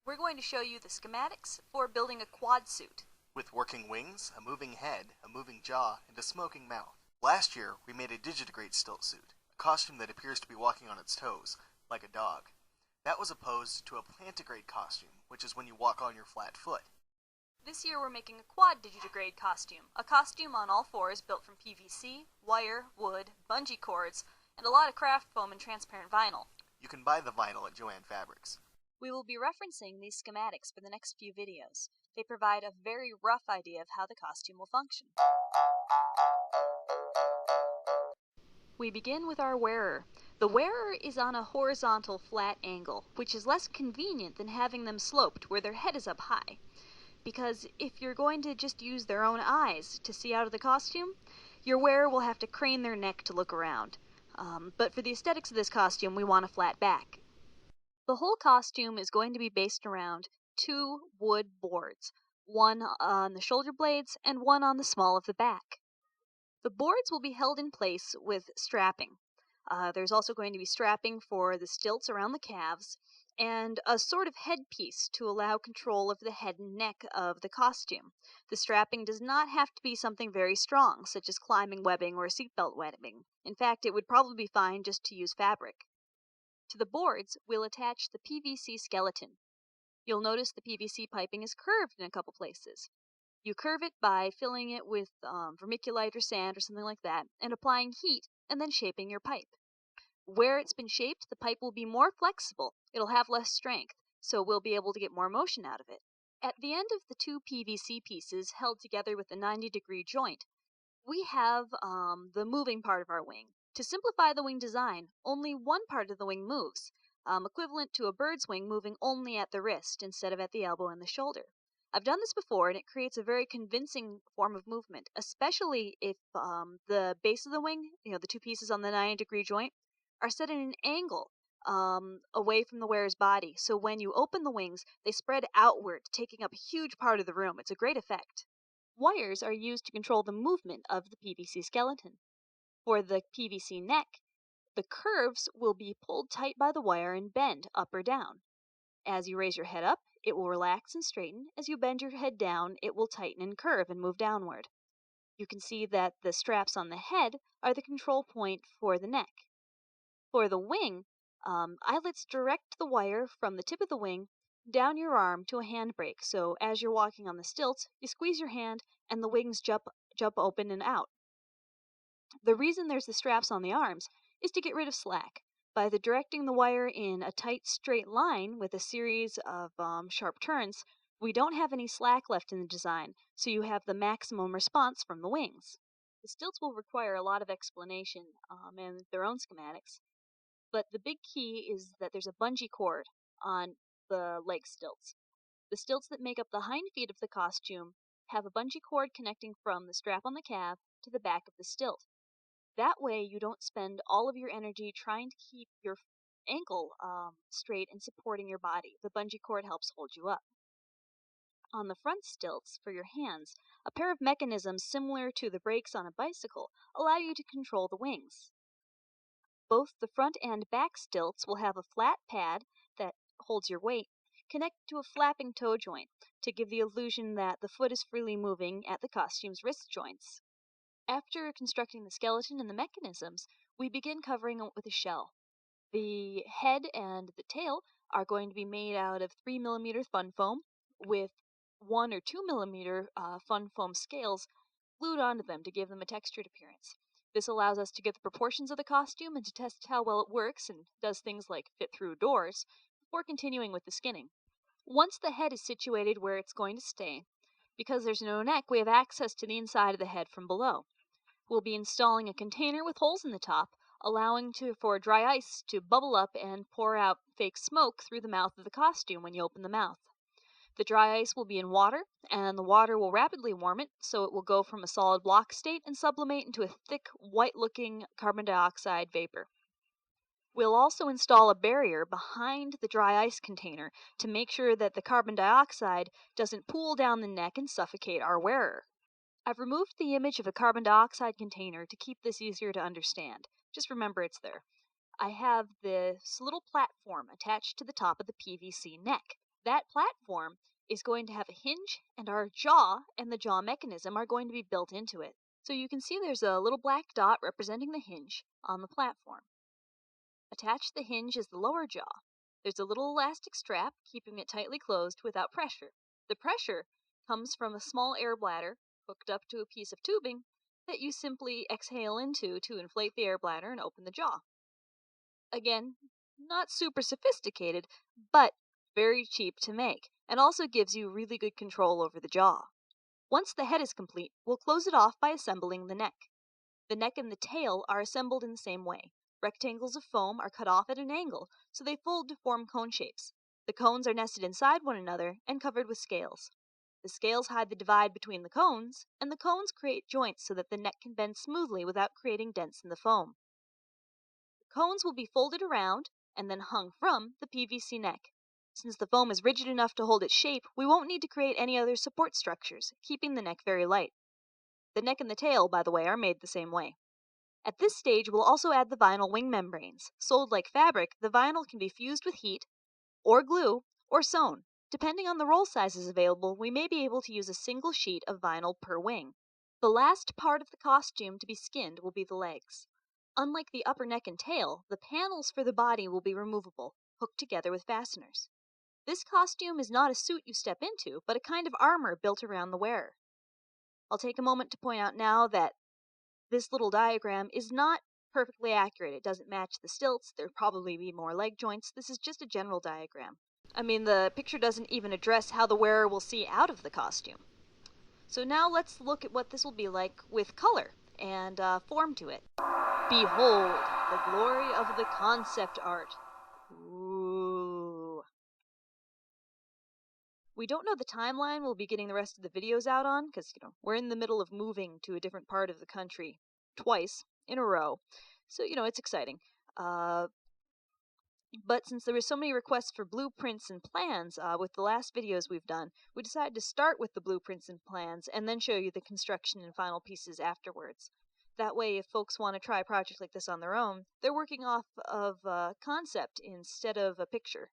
We're going to show you the schematics for building a quad suit. With working wings, a moving head, a moving jaw, and a smoking mouth. Last year, we made a Digitigrade stilt suit, a costume that appears to be walking on its toes, like a dog. That was opposed to a plantigrade costume, which is when you walk on your flat foot. This year we're making a quad Digitigrade costume, a costume on all fours built from PVC, wire, wood, bungee cords, and a lot of craft foam and transparent vinyl. You can buy the vinyl at Joann Fabrics. We will be referencing these schematics for the next few videos. They provide a very rough idea of how the costume will function. We begin with our wearer. The wearer is on a horizontal flat angle, which is less convenient than having them sloped where their head is up high. Because if you're going to just use their own eyes to see out of the costume, your wearer will have to crane their neck to look around. But for the aesthetics of this costume, we want a flat back. The whole costume is going to be based around 2 wood boards, one on the shoulder blades and one on the small of the back. The boards will be held in place with strapping. There's also going to be strapping for the stilts around the calves, and a sort of headpiece to allow control of the head and neck of the costume. The strapping does not have to be something very strong, such as climbing webbing or seatbelt webbing. In fact, it would probably be fine just to use fabric. To the boards, we'll attach the Pvc skeleton. You'll notice the PVC piping is curved in a couple places. You curve it by filling it with vermiculite or sand or something like that, and applying heat, and then shaping your pipe. Where it's been shaped, the pipe will be more flexible. It'll have less strength, so we'll be able to get more motion out of it. At the end of the 2 PVC pieces held together with a 90-degree joint, we have the moving part of our wing. To simplify the wing design, only one part of the wing moves, equivalent to a bird's wing moving only at the wrist instead of at the elbow and the shoulder. I've done this before, and it creates a very convincing form of movement, especially if the base of the wing, the 2 pieces on the 90-degree joint, are set at an angle away from the wearer's body. So when you open the wings, they spread outward, taking up a huge part of the room. It's a great effect. Wires are used to control the movement of the PVC skeleton. For the PVC neck, the curves will be pulled tight by the wire and bend up or down. As you raise your head up, it will relax and straighten. As you bend your head down, it will tighten and curve and move downward. You can see that the straps on the head are the control point for the neck. For the wing, eyelets direct the wire from the tip of the wing down your arm to a handbrake. So as you're walking on the stilts, you squeeze your hand and the wings jump open and out. The reason there's the straps on the arms is to get rid of slack. By directing the wire in a tight straight line with a series of sharp turns, we don't have any slack left in the design, so you have the maximum response from the wings. The stilts will require a lot of explanation and their own schematics, but the big key is that there's a bungee cord on the leg stilts. The stilts that make up the hind feet of the costume have a bungee cord connecting from the strap on the calf to the back of the stilt. That way you don't spend all of your energy trying to keep your ankle straight and supporting your body. The bungee cord helps hold you up. On the front stilts, for your hands, a pair of mechanisms similar to the brakes on a bicycle allow you to control the wings. Both the front and back stilts will have a flat pad that holds your weight, connected to a flapping toe joint to give the illusion that the foot is freely moving at the costume's wrist joints. After constructing the skeleton and the mechanisms, we begin covering it with a shell. The head and the tail are going to be made out of 3mm fun foam with 1 or 2mm fun foam scales glued onto them to give them a textured appearance. This allows us to get the proportions of the costume and to test how well it works and does things like fit through doors before continuing with the skinning. Once the head is situated where it's going to stay, because there's no neck, we have access to the inside of the head from below. We'll be installing a container with holes in the top, allowing for dry ice to bubble up and pour out fake smoke through the mouth of the costume when you open the mouth. The dry ice will be in water, and the water will rapidly warm it, so it will go from a solid block state and sublimate into a thick, white-looking carbon dioxide vapor. We'll also install a barrier behind the dry ice container to make sure that the carbon dioxide doesn't pool down the neck and suffocate our wearer. I've removed the image of a carbon dioxide container to keep this easier to understand. Just remember it's there. I have this little platform attached to the top of the PVC neck. That platform is going to have a hinge, and our jaw and the jaw mechanism are going to be built into it. So you can see there's a little black dot representing the hinge on the platform. Attached to the hinge is the lower jaw. There's a little elastic strap keeping it tightly closed without pressure. The pressure comes from a small air bladder hooked up to a piece of tubing that you simply exhale into to inflate the air bladder and open the jaw. Again, not super sophisticated, but very cheap to make, and also gives you really good control over the jaw. Once the head is complete, we'll close it off by assembling the neck. The neck and the tail are assembled in the same way. Rectangles of foam are cut off at an angle, so they fold to form cone shapes. The cones are nested inside one another and covered with scales. The scales hide the divide between the cones, and the cones create joints so that the neck can bend smoothly without creating dents in the foam. The cones will be folded around and then hung from the PVC neck. Since the foam is rigid enough to hold its shape, we won't need to create any other support structures, keeping the neck very light. The neck and the tail, by the way, are made the same way. At this stage, we'll also add the vinyl wing membranes. Sold like fabric, the vinyl can be fused with heat, or glue, or sewn. Depending on the roll sizes available, we may be able to use a single sheet of vinyl per wing. The last part of the costume to be skinned will be the legs. Unlike the upper neck and tail, the panels for the body will be removable, hooked together with fasteners. This costume is not a suit you step into, but a kind of armor built around the wearer. I'll take a moment to point out now that this little diagram is not perfectly accurate. It doesn't match the stilts. There'd probably be more leg joints. This is just a general diagram. I mean, the picture doesn't even address how the wearer will see out of the costume. So now let's look at what this will be like with color and form to it. Behold, the glory of the concept art. Ooh. We don't know the timeline we'll be getting the rest of the videos out on, because, we're in the middle of moving to a different part of the country twice in a row. So, it's exciting. But since there were so many requests for blueprints and plans with the last videos we've done, we decided to start with the blueprints and plans and then show you the construction and final pieces afterwards. That way, if folks want to try a project like this on their own, they're working off of a concept instead of a picture.